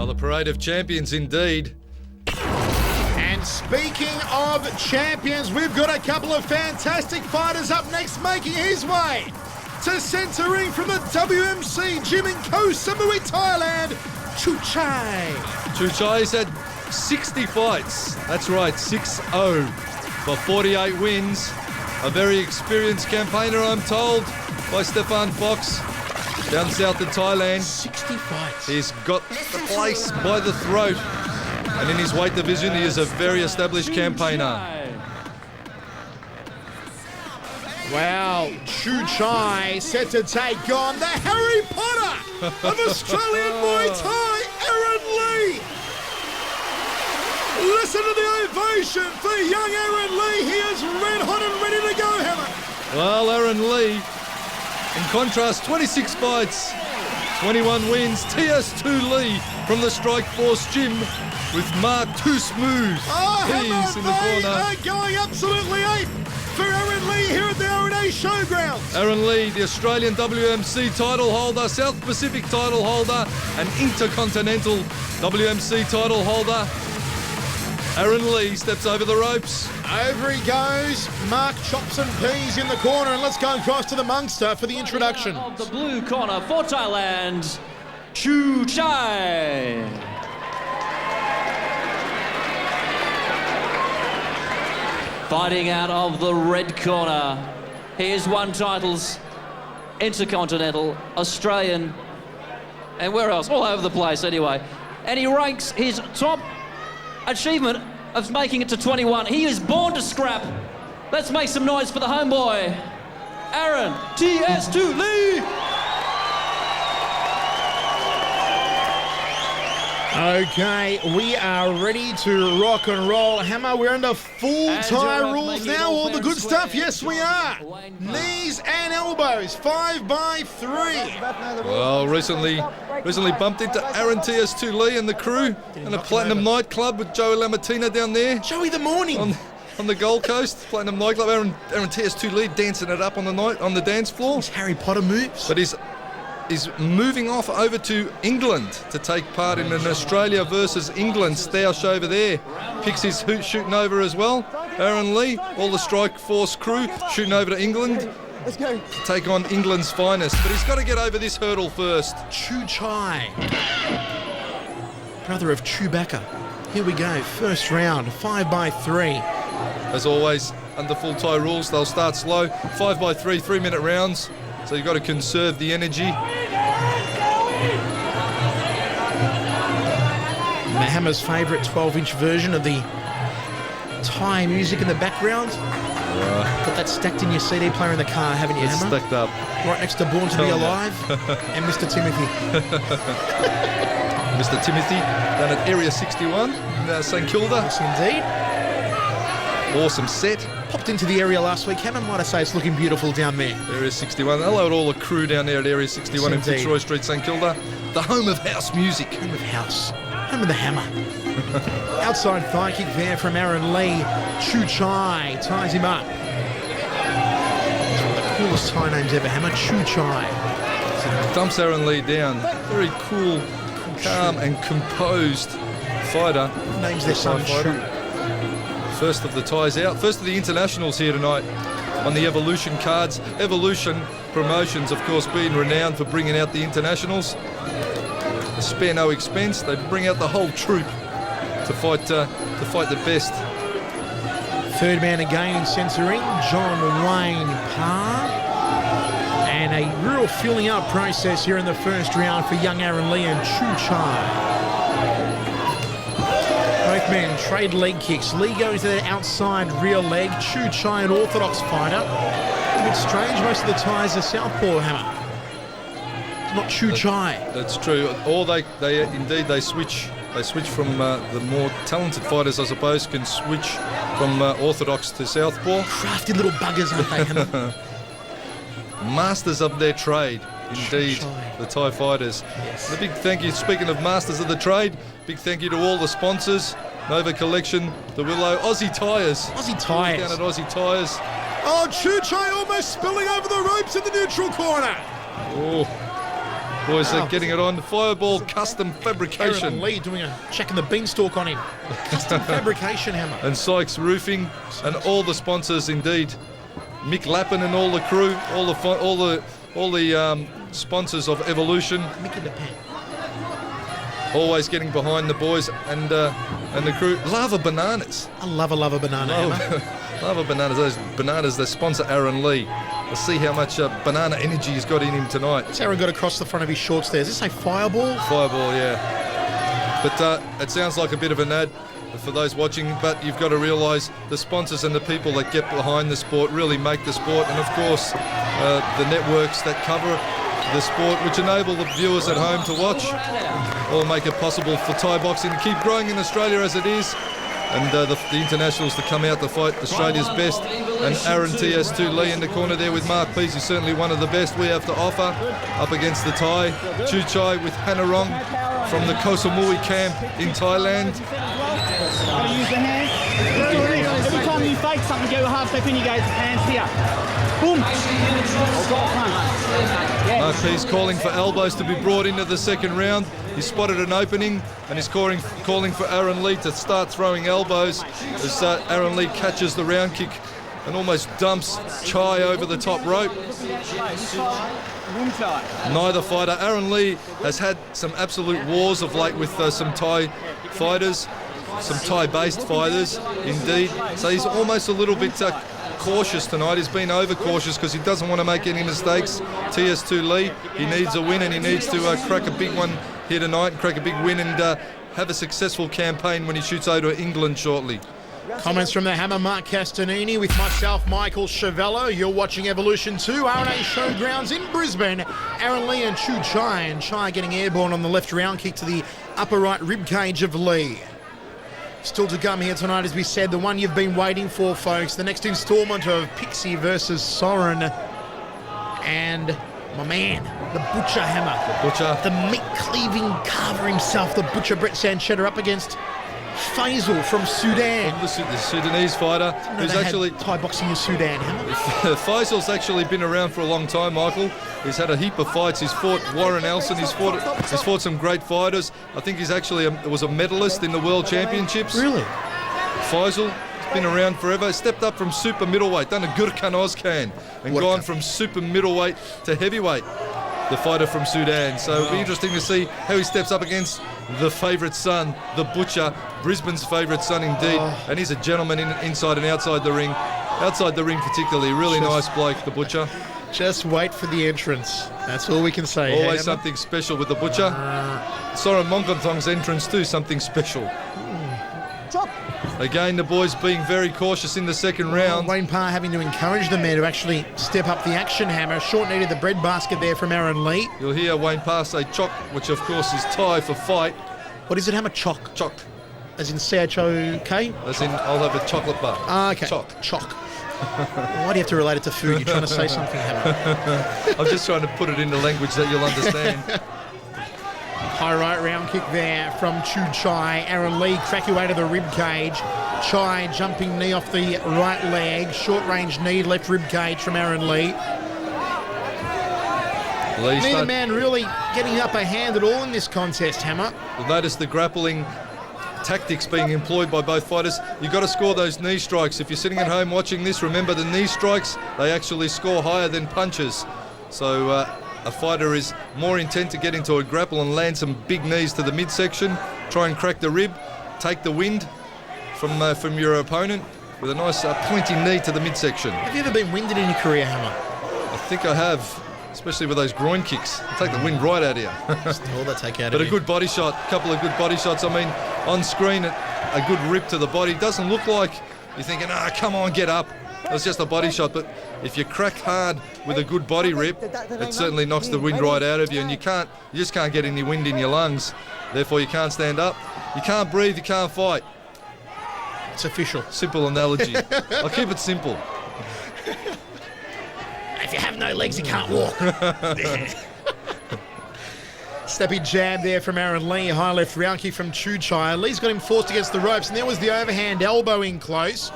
Well, the parade of champions indeed. And speaking of champions, we've got a couple of fantastic fighters up next making his way to centering from the WMC Gym in Koh Samui, Thailand, Chuchai. Chuchai's had 60 fights. That's right, 6-0 for 48 wins. A very experienced campaigner, I'm told, by Stefan Fox down south of Thailand. 60 fights. He's got the place by the throat. And in his weight division, he is a very established campaigner. Wow, Chuchai set to take on the Harry Potter of Australian Muay Thai, Aaron Leigh. Listen to the ovation for young Aaron Leigh. He is red hot and ready to go, Hammer. Well, Aaron Leigh, in contrast, 26 fights, 21 wins. TS2 Leigh from the Strike Force Gym with Mark Too Smooth. He's in the corner. Going absolutely ape for Aaron Leigh here at the R&A Showgrounds. Aaron Leigh, the Australian WMC title holder, South Pacific title holder, and Intercontinental WMC title holder. Aaron Leigh steps over the ropes. Over he goes. Mark chops and peas in the corner, and let's go across to the Munster for the introduction. Of the blue corner for Thailand, Chuchai. Fighting out of the red corner. He has won titles, Intercontinental, Australian, and where else? All over the place anyway. And he ranks his top achievement of making it to 21. He is born to scrap. Let's make some noise for the homeboy, Aaron TS2 Leigh. Okay, we are ready to rock and roll. Hammer, we're under full Thai rules now. All the good stuff. Yes, we are. Knees and elbows, 5x3. Well, recently bumped into Aaron TS2 Leigh and the crew in a Platinum nightclub with Joey Lamartina down there. Joey the Morning. On the Gold Coast, Platinum nightclub. Aaron TS2 Leigh dancing it up on the dance floor. His Harry Potter moves. But he's moving off over to England to take part in an Australia versus England stash over there. Picks his hoot shooting over as well. Aaron Leigh, all the Strike Force crew shooting over to England. Let's go. To take on England's finest. But he's got to get over this hurdle first. Chuchai, brother of Chewbacca. Here we go, first round, 5x3. As always, under full Thai rules, they'll start slow. 5x3, 3-minute rounds. So you've got to conserve the energy. Hammer's favourite 12-inch version of the Thai music in the background. Got that stacked in your CD player in the car, haven't you, It's Hammer? stacked up. Right next to Born to Be Alive and Mr. Timothy. Mr. Timothy down at Area 61 in St Kilda. Yes, indeed. Awesome set. Popped into the area last week. Hammer, might I say, it's looking beautiful down there. Area 61. Hello to all the crew down there at Area 61 in Yes, indeed. Fitzroy Street, St Kilda. The home of house music. Home of house. Home of the hammer. Outside thigh kick there from Aaron Leigh. Chuchai ties him up. It's one of the coolest Thai names ever, Hammer. Chuchai. Dumps Aaron Leigh down. Very cool, calm and composed fighter. Names their son Chu. First of the ties out. First of the internationals here tonight on the Evolution cards. Evolution Promotions, of course, being renowned for bringing out the internationals. They spare no expense. They bring out the whole troop to fight the best. Third man again in centering, John Wayne Parr. And a real filling up process here in the first round for young Aaron Leigh and Chuchai. Both men trade leg kicks. Leigh goes to the outside rear leg. Chuchai, an orthodox fighter. A bit strange, most of the Thais are southpaw, Hammer. Not Chuchai. That's true. Or they switch. They switch from the more talented fighters, I suppose, can switch from orthodox to southpaw. Crafty little buggers, aren't they, Hammer? Masters of their trade, indeed, the Thai fighters. Yes. And a big thank you, speaking of masters of the trade, big thank you to all the sponsors, Nova Collection, The Willow, Aussie Tyres. Aussie Tyres. Down at Aussie Tyres. Oh, Chuchai almost spilling over the ropes in the neutral corner. Oh, Boys are getting it on. Fireball custom Aaron fabrication. Leigh doing a check in the beanstalk on him. Custom fabrication hammer. And Sykes Roofing and all the sponsors indeed. Mick Lappin and all the crew, all the sponsors of Evolution. Mick in the pen. Always getting behind the boys and the crew. Lava Bananas. I love a banana hammer. Lava Bananas. Those bananas, they sponsor Aaron Leigh. Let's see how much banana energy he's got in him tonight. What's Aaron got across the front of his shorts there? Does this say Fireball? Fireball, yeah. But it sounds like a bit of an ad for those watching, but you've got to realise the sponsors and the people that get behind the sport really make the sport, and of course the networks that cover the sport, which enable the viewers at home to watch, all make it possible for Thai boxing to keep growing in Australia as it is, and the internationals to come out to fight Australia's best. And Aaron TS2 Leigh in the corner there with Mark Pease, who's certainly one of the best we have to offer, up against the Thai. Chu Chai with Hanarong from the Koh Samui camp in Thailand. Gotta use the hands. Every time you fake something, go half step in, you go hands here. Boom. Mark Pease calling for elbows to be brought into the second round. He spotted an opening and he's calling for Aaron Leigh to start throwing elbows as Aaron Leigh catches the round kick and almost dumps Chai over the top rope. Neither fighter. Aaron Leigh has had some absolute wars of late with some Thai fighters, some Thai-based fighters, indeed. So he's almost a little bit cautious tonight. He's been overcautious because he doesn't want to make any mistakes. TS2 Leigh, he needs a win and he needs to crack a big one here tonight, crack a big win and have a successful campaign when he shoots over to England shortly. Comments from the hammer, Mark Castanini, with myself, Michael Chavello. You're watching Evolution 2, RNA Showgrounds in Brisbane. Aaron Leigh and Chu Chai, and Chai getting airborne on the left round kick to the upper right rib cage of Leigh. Still to come here tonight, as we said, the one you've been waiting for, folks. The next instalment of Pixie versus Soren. And my man, the Butcher hammer. The Butcher. The meat-cleaving carver himself, the Butcher Brett Sanchetta, up against Faisal from Sudan. The Sudanese fighter who's actually Thai boxing in Sudan, hammer. Faisal's actually been around for a long time, Michael. He's had a heap of fights. He's fought Warren Elson. He's fought some great fighters. I think he's actually was a medalist in the World Championships. Really? Faisal has been around forever. Stepped up from super middleweight, done a Gurkhan Ozcan, and gone from super middleweight to heavyweight. The fighter from Sudan. So it'll be interesting to see how he steps up against the favourite son, the Butcher, Brisbane's favourite son indeed. And he's a gentleman inside and outside the ring. Outside the ring particularly, really nice bloke, the Butcher. Just wait for the entrance. That's all we can say. Always something special with the Butcher. Soren Mongonthong's entrance too, something special. Again, the boys being very cautious in the second round. Wayne Parr having to encourage the men to actually step up the action, hammer. Short needed the breadbasket there from Aaron Leigh. You'll hear Wayne Parr say chok, which of course is Thai for fight. What is it, hammer? Chok. Chok. As in C-H-O-K? As in, I'll have a chocolate bar. Okay. Chok. Chok. Why do you have to relate it to food? You're trying to say something, hammer. I'm just trying to put it into language that you'll understand. High right round kick there from Chu Chai. Aaron Leigh crack away to the rib cage. Chai jumping knee off the right leg. Short range knee, left rib cage from Aaron Leigh. Neither man really getting the upper hand at all in this contest, hammer. You'll notice the grappling tactics being employed by both fighters. You've got to score those knee strikes. If you're sitting at home watching this, remember the knee strikes, they actually score higher than punches. So a fighter is more intent to get into a grapple and land some big knees to the midsection, try and crack the rib, take the wind from your opponent with a nice pointy knee to the midsection. Have you ever been winded in your career, hammer? I think I have, especially with those groin kicks. Take the wind right out of you. Just all that take out But of a good body shot, a couple of good body shots. I mean, on screen, a good rip to the body. Doesn't look like you're thinking, come on, get up. It's just a body shot, but if you crack hard with a good body rip, it certainly knocks the wind right out of you, and you just can't get any wind in your lungs. Therefore, you can't stand up, you can't breathe, you can't fight. It's official. Simple analogy. I'll keep it simple. If you have no legs, you can't walk. Steppy jab there from Aaron Leigh. High left round kick from Chu Chai. Leigh's got him forced against the ropes, and there was the overhand elbow in close.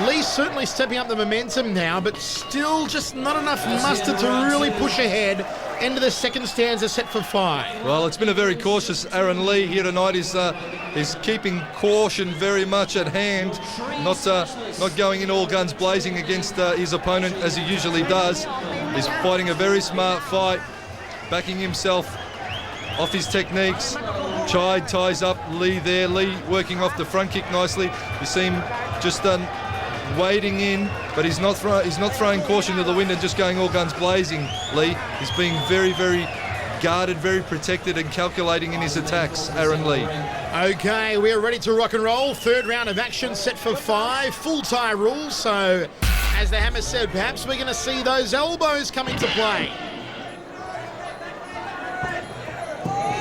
Leigh certainly stepping up the momentum now, but still just not enough mustard to really push ahead End of the second stanza, set for 5. Well, it's been a very cautious Aaron Leigh here tonight. He's keeping caution very much at hand, not going in all guns blazing against his opponent as he usually does. He's fighting a very smart fight, backing himself off his techniques. Chai ties up Leigh there. Leigh working off the front kick nicely. You see him just wading in, but he's not throwing caution to the wind and just going all guns blazing. Leigh is being very, very guarded, very protected and calculating in his attacks, Aaron Leigh. Okay, we are ready to rock and roll. Third round of action, set for 5. Full tie rules, so as the hammer said, perhaps we're going to see those elbows come into play.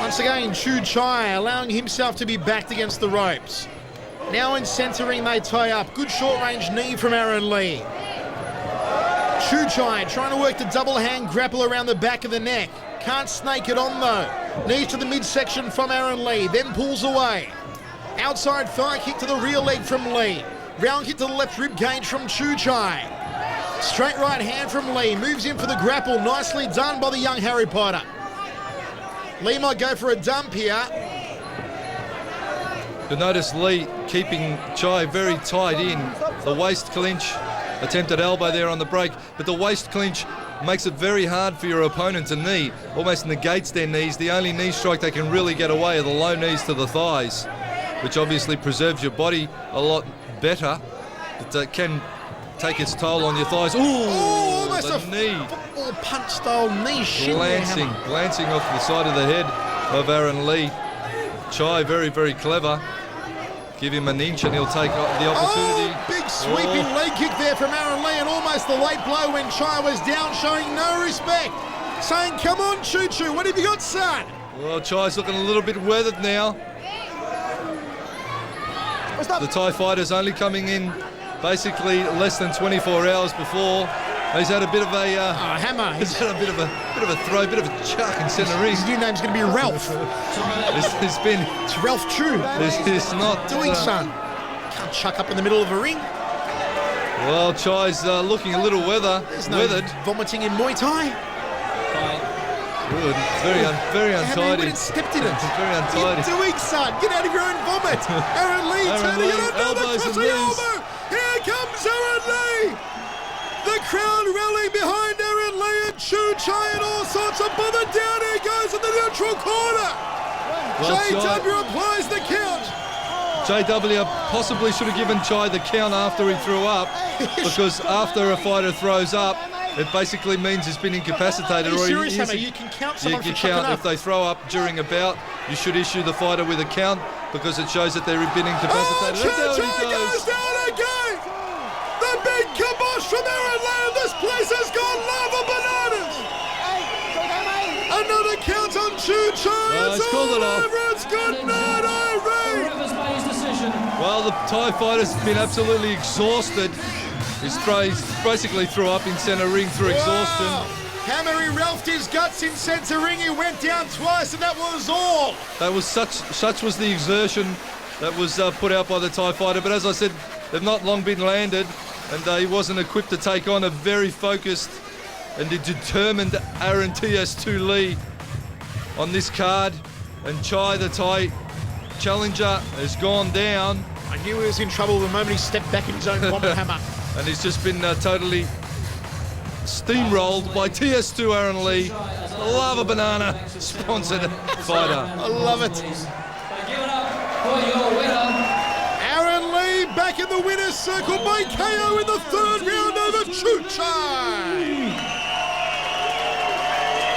Once again, Chu Chai allowing himself to be backed against the ropes. Now in centering, they tie up. Good short-range knee from Aaron Leigh. Chu Chai trying to work the double hand grapple around the back of the neck. Can't snake it on though. Knees to the midsection from Aaron Leigh, then pulls away. Outside thigh kick to the rear leg from Leigh. Round kick to the left rib cage from Chu Chai. Straight right hand from Leigh. Moves in for the grapple. Nicely done by the young Harry Potter. Leigh might go for a dump here. You notice Leigh keeping Chai very tight in. The waist clinch, attempted elbow there on the break, but the waist clinch makes it very hard for your opponent to knee. Almost negates their knees. The only knee strike they can really get away are the low knees to the thighs, which obviously preserves your body a lot better. It can take its toll on your thighs. Ooh, almost the a knee. Football punch style knee shin. Glancing off the side of the head of Aaron Leigh. Chai very, very clever. Give him an inch and he'll take the opportunity. Oh, big sweeping leg kick there from Aaron Leigh, and almost the late blow when Chai was down, showing no respect. Saying, come on, Choo-Choo, what have you got, son? Well, Chai's looking a little bit weathered now. The Thai fighter's only coming in basically less than 24 hours before. He's had a bit of a hammer. He's had a bit of a throw, bit of a chuck in centre ring. His new name's going to be Ralph. It's Ralph Chu. It's not doing, son. Can't chuck up in the middle of a ring. Well, Chai's looking a little weathered. Vomiting in Muay Thai. Good. Very untidy. He stepped in it. Very untidy. What are you doing, son? Get out of your own vomit. Aaron Leigh turning it another crossing elbow. Here comes Aaron Leigh. The crowd rallying behind Aaron Leigh and Chu Chai and all sorts of bother. Down he goes in the neutral corner. JW applies the count. JW possibly should have given Chai the count after he threw up, because after a fighter throws up, it basically means he's been incapacitated. Are you serious, Hammer? You can count someone you for count if they throw up during a bout. You should issue the fighter with a count because it shows that they've been incapacitated. Oh, Chai goes down again. The big kibosh from Aaron Leigh. This place has gone lava bananas. Another count on Chu Chai. It's all over. It's good night, Irene. Well, the Thai fighter's been absolutely exhausted. He's basically threw up in centre ring through exhaustion. Hammer, he ralphed his guts in centre ring. He went down twice, and that was all. That was such was the exertion that was put out by the Thai fighter. But as I said, they've not long been landed, and he wasn't equipped to take on a very focused and determined Aaron TS2 Leigh on this card. And Chai, the Thai challenger, has gone down. I knew he was in trouble the moment he stepped back in his own vomit, Hammer. And he's just been totally steamrolled by TS2 Aaron Leigh, Lava Banana sponsored fighter. I love it. Aaron Leigh back in the winner's circle by KO in the third round over Chu Chai.